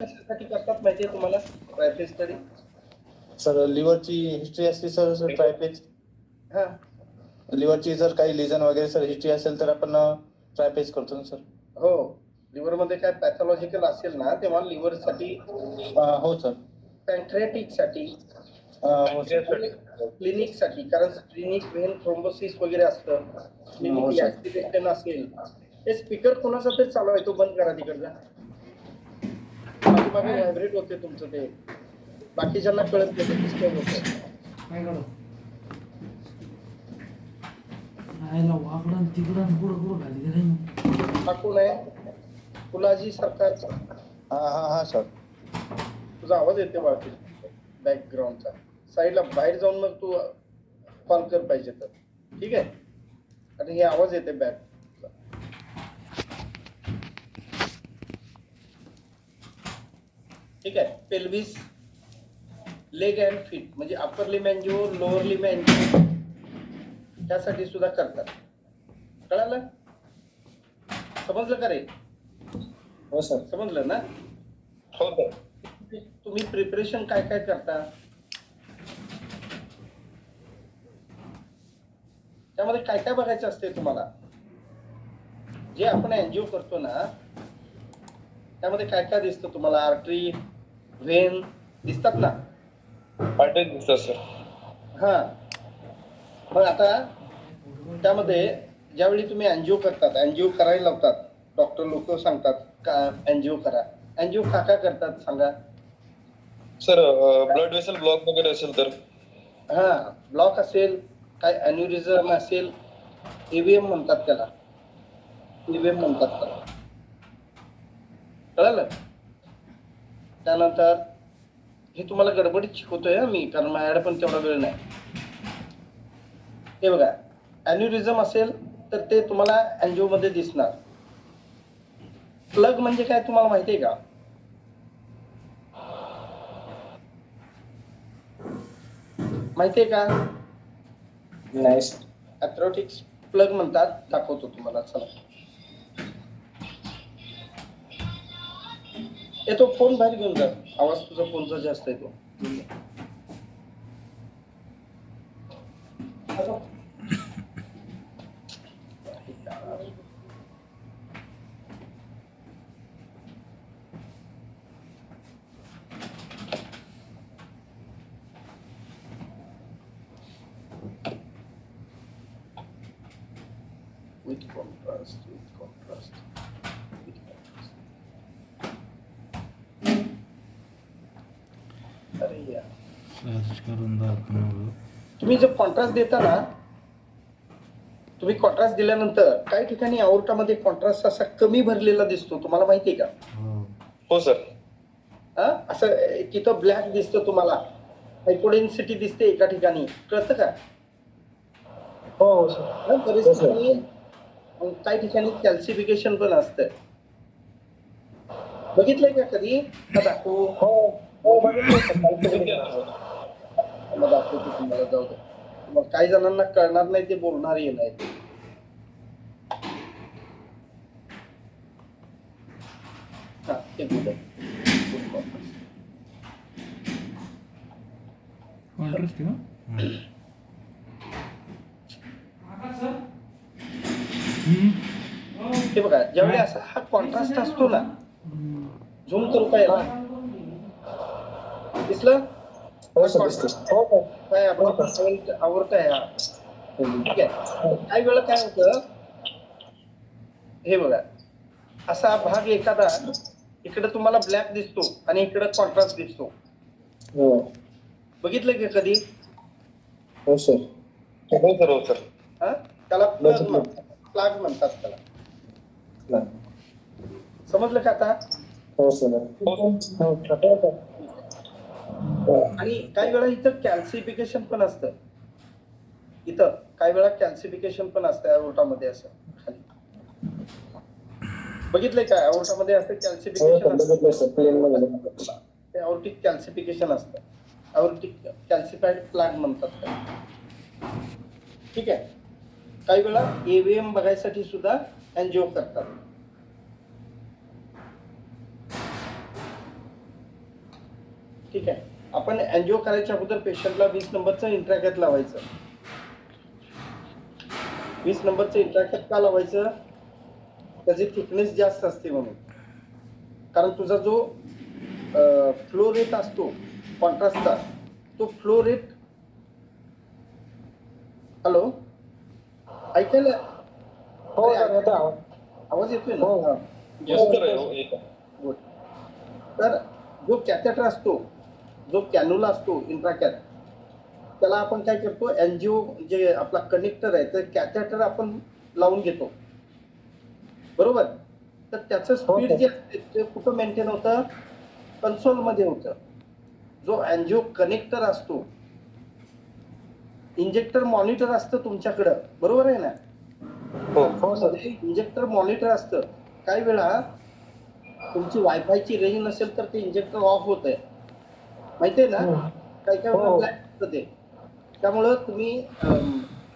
कशासाठी करतात माहिती आहे तुम्हाला ट्रायफेज स्टडी? सर लिव्हरची हिस्ट्री असते सर ट्रायफेज. हा, लिव्हरची जर काही लिजन वगैरे सर हिस्ट्री असेल तर आपण ट्रायफेज करतो ना सर. हो. लिव्हर मध्ये काय पॅथॉलॉजिकल असेल ना तेव्हा लिव्हर साठी, हो सर. पॅन्क्रियाटिक साठी, हो सर. क्लिनिक साठी, कारण स्प्लिनिक व्हेन थ्रोम्बोसिस वगैरे असतं. क्लिनिक ऍक्टिव्हेशन असेल. हे स्पीकर कोणाचा तरी चालू आहे, तो बंद करा तिकडचा. पाठीमागे व्हायब्रेट होते तुमचं, ते बाकीच्यांना कळत नाही, डिस्टर्ब होतं. काय करू आयला वाकडं तिकडं कुठं घाली रे. हा कोण आहे? फुलाजी सरकार. हा सर. तुझा आवाज येते बाळकी बॅकग्राऊंडचा. साईडला बाहेर जाऊन मग तू कॉल कर पाहिजे तर, ठीक आहे? आणि हे आवाज येते बॅक. ठीक आहे. पेल्विस, लेग अँड फीट म्हणजे अप्पर लिम एंजिओ, लोअर लिम एंजिओ त्यासाठी सुद्धा करतात. कळालं? समजलं का रे? हो सर. समजलं ना? हो सर. तुम्ही प्रिपरेशन काय काय करता त्यामध्ये काय काय बघायचं असते तुम्हाला? जे आपण एनजीओ करतो ना त्यामध्ये काय काय दिसतं तुम्हाला? आर्टरी, व्हेन दिसतात ना? आर्टरी दिसतात सर. हा, मग आता त्यामध्ये ज्यावेळी तुम्ही एनजीओ करतात, एनजीओ करायला लावतात, डॉक्टर लोक सांगतात का एनजीओ करा. एनजीओ का करतात सांगा? सर ब्लड वेसल ब्लॉक वगैरे असेल तर. हा, ब्लॉक असेल, काय अॅन्युरिझम असेल, ईव्हीएम म्हणतात त्याला, ईव्हीएम म्हणतात त्याला. कळलं? त्यानंतर हे तुम्हाला गडबडीत शिकवतोय मी, कारण माझ्याकडे पण तेवढा वेळ नाही. हे बघा, अॅन्युरिझम असेल तर ते तुम्हाला एनजीओ मध्ये दिसणार. प्लग म्हणजे काय तुम्हाला माहिती आहे का? माहिती आहे का? नाही सर. ॲथ्रोटिक्स प्लग म्हणतात. दाखवतो तुम्हाला, चला. तो फोन बाहेर घेऊन जा, आवाज तुझा फोनचा जास्त आहे तो. With contrast, with contrast, with contrast. अरे यार, सर्च करून दाखव. तुम्ही जर कॉन्ट्रास्ट देता ना, तुम्ही कॉन्ट्रास्ट दिल्यानंतर काही ठिकाणी आउर्टामध्ये कॉन्ट्रास्ट असा कमी भरलेला दिसतो, तुम्हाला माहिती आहे का? हो सर. हा, असं तिथं ब्लॅक दिसतं तुम्हाला, हायपोडेन्सिटी दिसते एका ठिकाणी, कळतं का? हो सर. बरेच ठिकाणी, काही ठिकाणी कॅल्सिफिकेशन पण असतं. बघितलंय का कधी? दाखवू? हो बघितलं. दाखवतो तुम्हाला, जाऊ दे. मग काही जणांना कळणार नाही, ते बोलणारही नाही. हा, ते गुड आहे. कॉन्ट्रास्ट का? हे बघा, ज्यावेळी असा हा कॉन्ट्रास्ट असतो ना, झूम करू काय याला? दिसलं? काय आवडत आहे हा? ठीक आहे. काही वेळा काय होतं, हे बघा, असा भाग एखादा इकडे तुम्हाला ब्लॅक दिसतो आणि इकडे कॉन्ट्रास्ट दिसतो. बघितलं की कधी? हो सर. हो सर. हो सर. हा, त्याला प्लाग म्हणतात त्याला. समजलं का आता? हो सर. आणि काही वेळा इथं कॅल्सिफिकेशन पण असतं. इथं काही वेळा कॅल्सिफिकेशन पण असतं अॅओर्टामध्ये, असं खाली. बघितलंय का अॅओर्टामध्ये असं कॅल्सिफिकेशन असतं? ते अॅओर्टिक कॅल्सिफिकेशन असतं. अॅओर्टिक कॅल्सिफाईड प्लाग म्हणतात त्याला. ठीक आहे. काही वेळा ईव्हीएम बघायसाठी सुद्धा एनजीओ करतात. ठीक आहे. आपण एनजीओ करायच्या अगोदर पेशंटला 20 नंबरचं इंट्राकॅथ लावायचं. 20 नंबरचं इंट्राकॅथ का लावायचं? त्याची थिकनेस जास्त असते म्हणून. कारण तुझा जो फ्लो रेट असतो कॉन्ट्रास्टचा, तो फ्लो रेट, हॅलो ऐकायला आवाज येतोय ना? गुड. तर जो कॅथेटर असतो, जो कॅन्युला असतो इंट्राकॅथ, त्याला आपण काय करतो, एनजीओ जे आपला कनेक्टर आहे तर कॅथेटर आपण लावून घेतो, बरोबर. तर त्याचं स्पीड जे असते ते कुठं मेंटेन होतं? कन्सोलमध्ये होतं. जो एनजीओ कनेक्टर असतो, इंजेक्टर मॉनिटर असतं तुमच्याकडं, बरोबर आहे ना? इंजेक्टर मॉनिटर असतं. काही वेळा तुमची वायफायची रेंज नसेल तर ते इंजेक्टर ऑफ होतंय, माहितीये ना? काही वेळा ब्लॅक होतं ते. त्यामुळं तुम्ही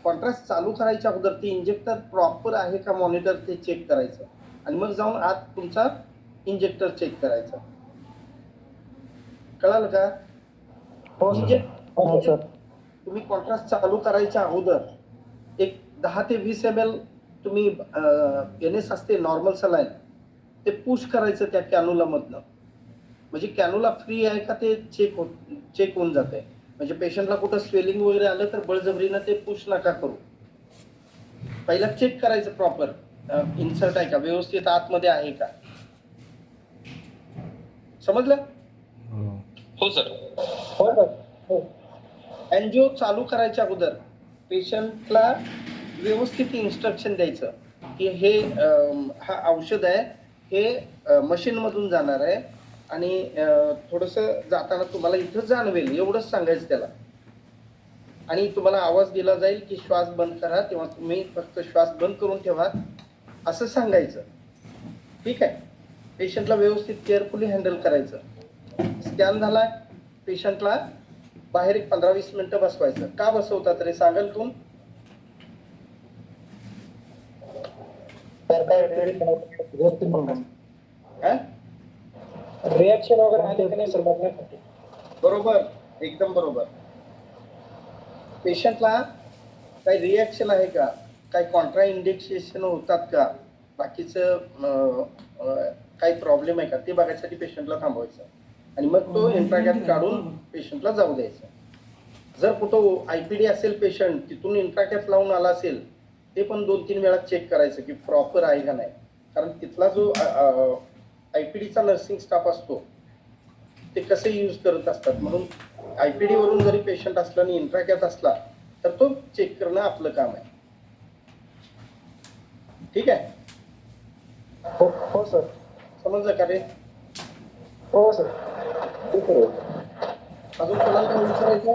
कॉन्ट्रास्ट चालू करायच्या अगोदर ते इंजेक्टर प्रॉपर आहे का मॉनिटर ते चेक करायचं आणि मग जाऊन आत तुमचा इंजेक्टर चेक करायचा. कळालं का? तुम्ही कॉन्ट्रास्ट चालू करायच्या अगोदर एक 10 ते 20 ml तुम्ही एनएस असते नॉर्मल सलाईन, ते पुश करायचं त्या कॅन्युला मधनं. म्हणजे कॅन्युला फ्री आहे का ते चेक होऊन जाते. म्हणजे पेशंटला कुठं स्वेलिंग वगैरे आलं तर बळजबरीनं ते पुश नका करू. पहिला चेक करायचं प्रॉपर इन्सर्ट आहे का, व्यवस्थित आतमध्ये आहे का. समजलं? हो सर. एनजीओ चालू करायच्या अगोदर पेशंटला व्यवस्थित इन्स्ट्रक्शन द्यायचं की हे हा औषध आहे, हे मशीन मधून जाणार आहे आणि थोडंसं जाताना तुम्हाला इथं जाणवेल, एवढंच सांगायचं त्याला. आणि तुम्हाला आवाज दिला जाईल की श्वास बंद करा, तेव्हा तुम्ही फक्त श्वास बंद करून ठेवा असं सांगायचं. ठीक आहे. पेशंटला व्यवस्थित केअरफुली हँडल करायचं. स्कॅन झाला, पेशंटला बाहेर एक 15-20 मिनिटं बसवायचं. का बसवतात रे, सांगाल तू? रिएक्शन वगैरे आले की नाही सर बघण्यासाठी. बरोबर, एकदम बरोबर. पेशंटला काही रिॲक्शन आहे का, काही कॉन्ट्रा इंडिकेशन होतात का, बाकीचं काही प्रॉब्लेम आहे का ते बघायसाठी पेशंटला थांबवायचं आणि मग तो इंट्राकॅथ काढून पेशंटला जाऊ द्यायचा. जर कुठं आयपीडी असेल पेशंट, तिथून इंट्राकॅथ लावून आला असेल, ते पण 2-3 वेळा चेक करायचं की प्रॉपर आहे का नाही. कारण तिथला जो आयपीडीचा नर्सिंग स्टाफ असतो ते कसे यूज करत असतात, म्हणून आयपीडी वरून जरी पेशंट असला आणि इंट्राकॅथ असला तर तो चेक करणं आपलं काम आहे. ठीक आहे? हो सर. समजलं का रे? हो सर. अजून कोणाला काय विचारायचं?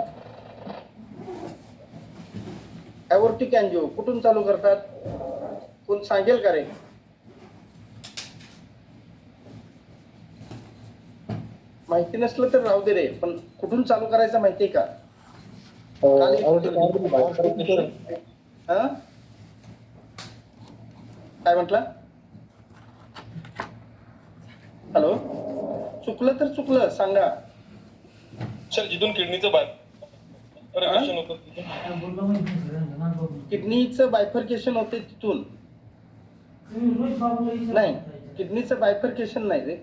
ॲओर्टिक एंजिओ कुठून चालू करतात, कोण सांगेल का रे? माहिती नसलं तर राहू दे रे, पण कुठून चालू करायचं माहितीये का? काय म्हटलं? हॅलो, चुकलं तर चुकलं सांगा. सर जिथून किडनीचं बायफर्केशन होतं किडनीचं बायफर्केशन होते तिथून नाही, किडनीचं बायफर्केशन नाही रे.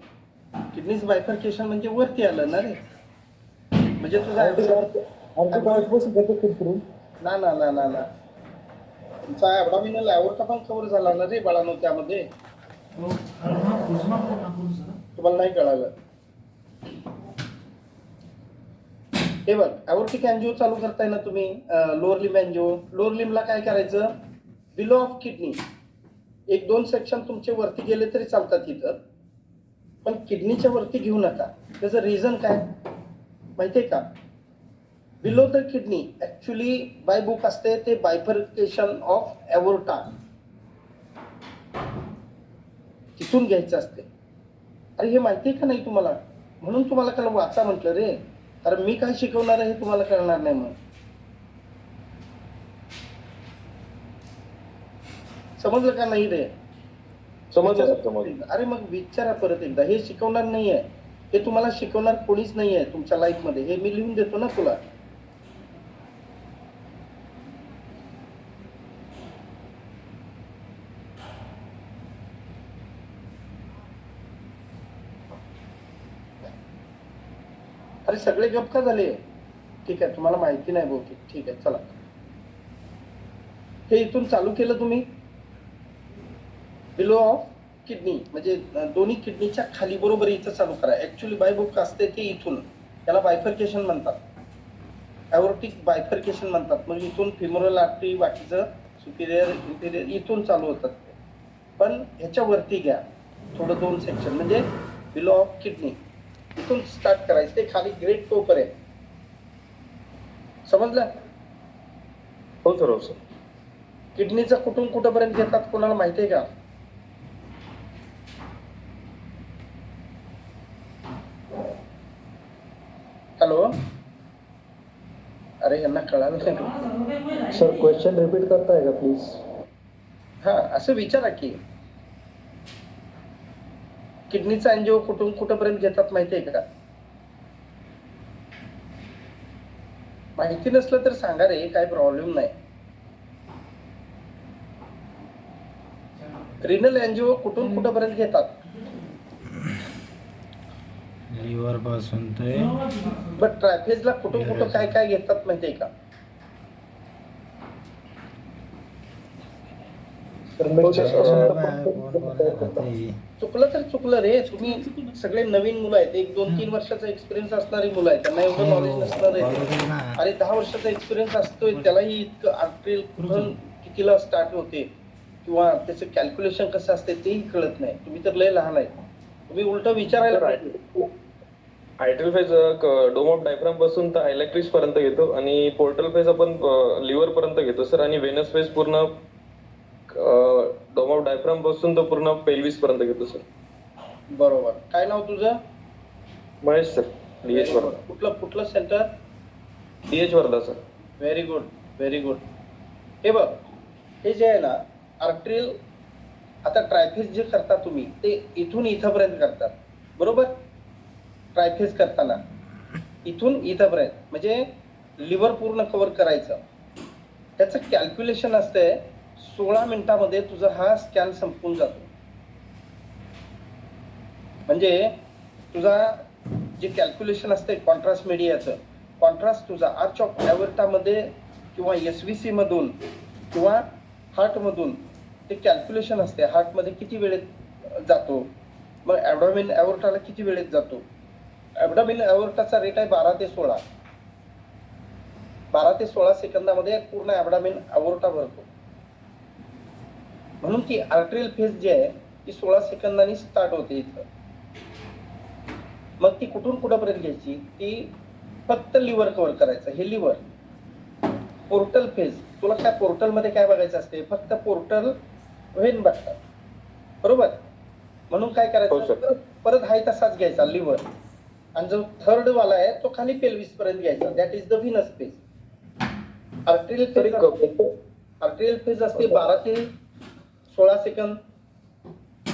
किडनीचं बायफर्केशन म्हणजे वरती आलं ना रे, म्हणजे तुझा ना ना ना ना ना तुमचा ॲबडॉमिनल ॲओर्टा पण कव्हर झाला ना रे बाळांनो त्यामध्ये. तुम्हाला नाही कळालं. हे बघ, ॲओर्टिक एंजिओ चालू करताय ना तुम्ही, लोअर लिंब एंजिओ. लोअर लिंबला काय करायचं, बिलो ऑफ किडनी 1-2 सेक्शन तुमचे वरती गेले तरी चालतात इथं, पण किडनीच्या वरती घेऊ नका. त्याचं रिझन काय माहितीये का? Below the kidney actually by book असते ते बायफर्केशन ऑफ ॲओर्टा, तिथून घ्यायचं असते. अरे हे माहितीये का नाही तुम्हाला? म्हणून तुम्हाला काल वाचा म्हटलं रे, कारण मी काय शिकवणार आहे हे तुम्हाला कळणार नाही. मग समजलं का नाही रे? समजलं. अरे मग विचारा परत एकदा, हे शिकवणार नाहीये, हे तुम्हाला शिकवणार कोणीच नाही आहे तुमच्या लाईफमध्ये, हे मी लिहून देतो ना तुला. अरे सगळे गप का झाले? ठीक आहे, तुम्हाला माहिती नाही बहुतेक. ठीक आहे, चला. हे इथून चालू केलं तुम्ही, बिलो ऑफ किडनी म्हणजे दोन्ही किडनीच्या खाली बरोबर इथं चालू करा. ऍक्च्युली बाय बुक असते ते इथून, त्याला बायफर्केशन म्हणतात, ॲओर्टिक बायफर्केशन म्हणतात. म्हणजे इथून फिमोरल आर्टरी, बाकीचं सुपिरियर इंटिरियर इथून चालू होतात. पण ह्याच्यावरती घ्या थोडं 2 सेक्शन, म्हणजे बिलो ऑफ किडनी इथून स्टार्ट करायचं ते खाली ग्रेट टो पर्यंत. समजलं? हो सर, हो सर. किडनीचा कुठून कुठपर्यंत घेतात कोणाला माहिती आहे का? हॅलो, अरे यांना कळालं नाही. सर क्वेश्चन रिपीट करताय का प्लीज? हा, असं विचारा की किडनीचा एनजीओ कुठून कुठपर्यंत घेतात माहिती आहे का? माहिती नसलं तर सांगा रे, काय प्रॉब्लेम नाही. रिनल एनजीओ कुठून कुठपर्यंत घेतात? लिव्हर पासून ते बट ट्रायफेजला कुठून कुठं काय काय घेतात माहिती आहे का? सर चुकलं तर चुकलं रे. तुम्ही सगळे नवीन मुलं आहेत, 1, 2, 3 वर्षाचा एक्सपिरियन्स असणारी मुलं आहेत, त्यांना एवढं नॉलेज नसणार आहे. अरे 10 वर्षाचा एक्सपिरियन्स असतोय त्यालाही इतकं आर्टरी कुठून कितीला स्टार्ट होते किंवा त्याचं कॅल्क्युलेशन कसं असते तेही कळत नाही. तुम्ही तर लय लहान आहे, तुम्ही उलट विचारायला पाहिजे. आयट्रल फेज डोम ऑफ डायफ्राम पासून तर इलेक्ट्रिक्स पर्यंत घेतो आणि पोर्टल फेज आपण लिव्हर पर्यंत घेतो सर, आणि वेनस फेज पूर्ण डोम ऑफ डायफ्राम पासून तर पूर्ण पेल्विस पर्यंत घेतो सर. बरोबर. काय नाव तुझं? Mahesh sir, DH Wardha. कुठलं centre? DH Wardha sir. Very good, very good. हे बघ, हे जे आहे ना आर्टरियल, आता ट्रायफेज जे करता तुम्ही ते इथून इथंपर्यंत करतात बरोबर. ट्रायफेज करताना इथून इथंपर्यंत म्हणजे लिव्हर पूर्ण कव्हर करायचं. त्याचं कॅल्क्युलेशन असतंय 16 मिनिटामध्ये तुझा हा स्कॅन संपून जातो. म्हणजे तुझा जे कॅल्क्युलेशन असते कॉन्ट्रास्ट मीडियाचं, कॉन्ट्रास्ट तुझा आर्च ऑफ ॲवर्टामध्ये किंवा SVC मधून किंवा हार्टमधून ते कॅल्क्युलेशन असते. हार्टमध्ये किती वेळेत जातो, मग ॲबडॉमिन ॲवर्टाला किती वेळेत जातो. ॲबडॉमिन ॲवर्टाचा रेट आहे 12 ते 16. 12 ते 16 सेकंदामध्ये पूर्ण ॲबडॉमिन ॲवर्टा भरतो. म्हणून ती आर्टरियल फेज जी आहे ती 16 सेकंदांनी स्टार्ट होते इथं. मग ती कुठून कुठपर्यंत घ्यायची? ती फक्त लिव्हर कव्हर करायचं. हे लिव्हर. पोर्टल फेज, तुला काय पोर्टल मध्ये काय बघायचं असते? फक्त पोर्टल व्हेन बघतात बरोबर. म्हणून काय करायचं, परत हाय तसाच घ्यायचा लिव्हर, आणि जो थर्ड वाला आहे तो खाली पेल्विस पर्यंत घ्यायचा. That is the Venus phase. Arterial phase असते 12 ते 16 सेकंद.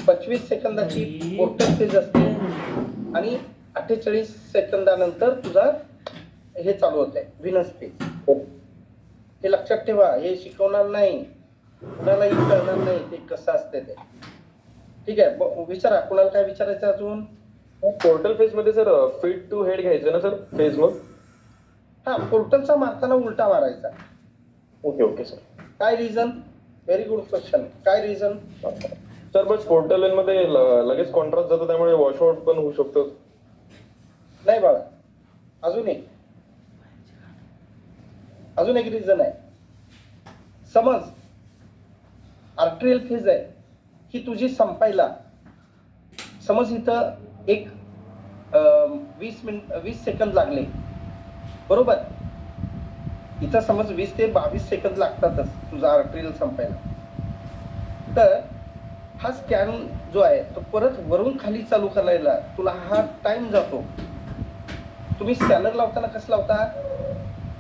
25 सेकंदाची पोर्टल फेज असते आणि 48 सेकंदानंतर तुझा हे चालू होत आहे व्हीनस फेज. हे लक्षात ठेवा, हे शिकवणार नाही कुणालाही, कळणार नाही ते कसं असते ते. ठीक आहे, विचारा कुणाला काय विचारायचं अजून. पोर्टल फेज मध्ये सर फीट टू हेड घ्यायचं ना सर फेज? मग हा, पोर्टलचा मारताना उलटा मारायचा. Okay okay sir. काय रिझन? Very good question. काय रिझन? सर बस पोर्टल वेन मध्ये लगेच कॉन्ट्रास्ट जातो, त्यामुळे वॉशआउट पण होऊ शकतो. नाही बाळा, अजून एक रिझन आहे. समज आर्टरियल फेज आहे ही तुझी संपायला, समज इथं एक 20 सेकंद लागले बरोबर. इथं समज 20 ते 22 सेकंद लागतातच तुझा आर्टरियल संपायला. तर हा स्कॅन जो आहे तो परत वरून खाली चालू करायला तुला हा टाइम जातो. तुम्ही स्कॅनर लावताना कसं लावता?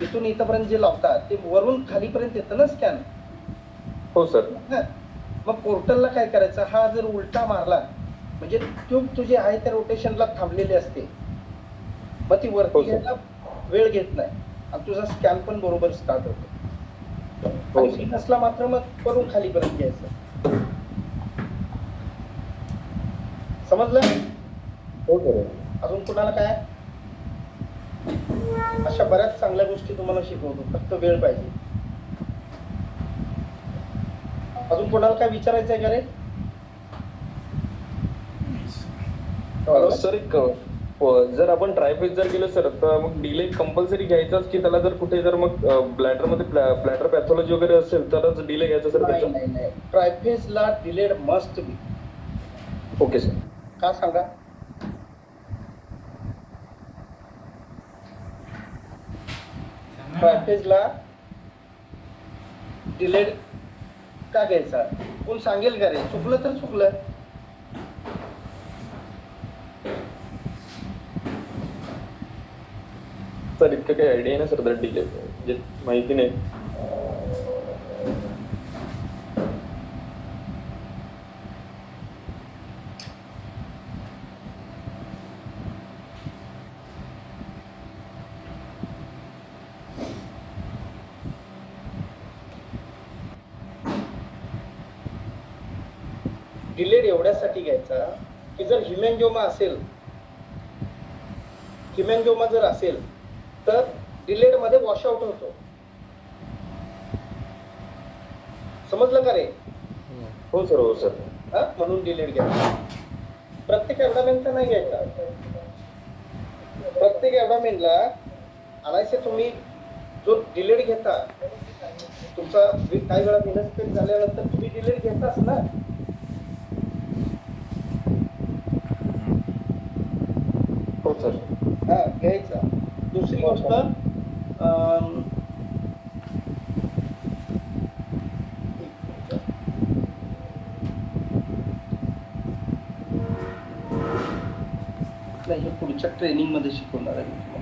इथून इथंपर्यंत जे लावता ते वरून खालीपर्यंत येतं ना स्कॅन. हो सर. मग पोर्टलला काय करायचं, हा जर उलटा मारला म्हणजे ट्यूब तुझी आहे त्या रोटेशनला थांबलेली असते, मग ती हो, वरती सर. घ्यायला वेळ घेत नाही आणि तुझा स्कॅन पण बरोबर स्टार्ट होतो. हो, आणि सर. व्हीनसला मात्र मग करून खालीपर्यंत घ्यायचं. समजलं? हो सर. अजून कुणाला काय? अशा बऱ्याच चांगल्या गोष्टी तुम्हाला शिकवतो, फक्त वेळ पाहिजे. अजून कोणाला काय विचारायचं आहे का रे? सर एक जर आपण ट्रायफेज जर केलं सर तर मग डिले कंपल्सरी घ्यायचाच की त्याला जर कुठे जर मग ब्लॅडर मध्ये ब्लॅडर पॅथॉलॉजी वगैरे असेल तरच डिले घ्यायचा सर नाही त्याचा? नाही नाही, ट्रायफेजला delayed must be. Okay sir. का सांगा? ट्रायफेजला डिलेड का घ्यायचा? कोण सांगेल का रे? चुकलं तर चुकलं. सर इतकं काही आयडिया नाही सर तर डिले म्हणजे माहिती नाही. डिलेड एवढ्यासाठी घ्यायचा की जर हिमॅन्जिओमा असेल, हिमॅन्जिओमा जर असेल तर डिलेड मध्ये वॉशआउट होतो. समजलं का रे? हो सर, हो सर. हा, म्हणून डिलेड घ्यायचा. प्रत्येक एवढामेनचा नाही घ्यायचा. प्रत्येक एवढामेनला आणायचे तुम्ही जो डिलेड घेता, तुमचा काही वेळा विनस्पेट झाल्यानंतर तुम्ही डिलेड घेताच ना. हो सर. हा, घ्यायचा. दुसरी गोष्ट नाही, हे पुढच्या ट्रेनिंग मध्ये शिकवणार आहे मी तुम्हाला.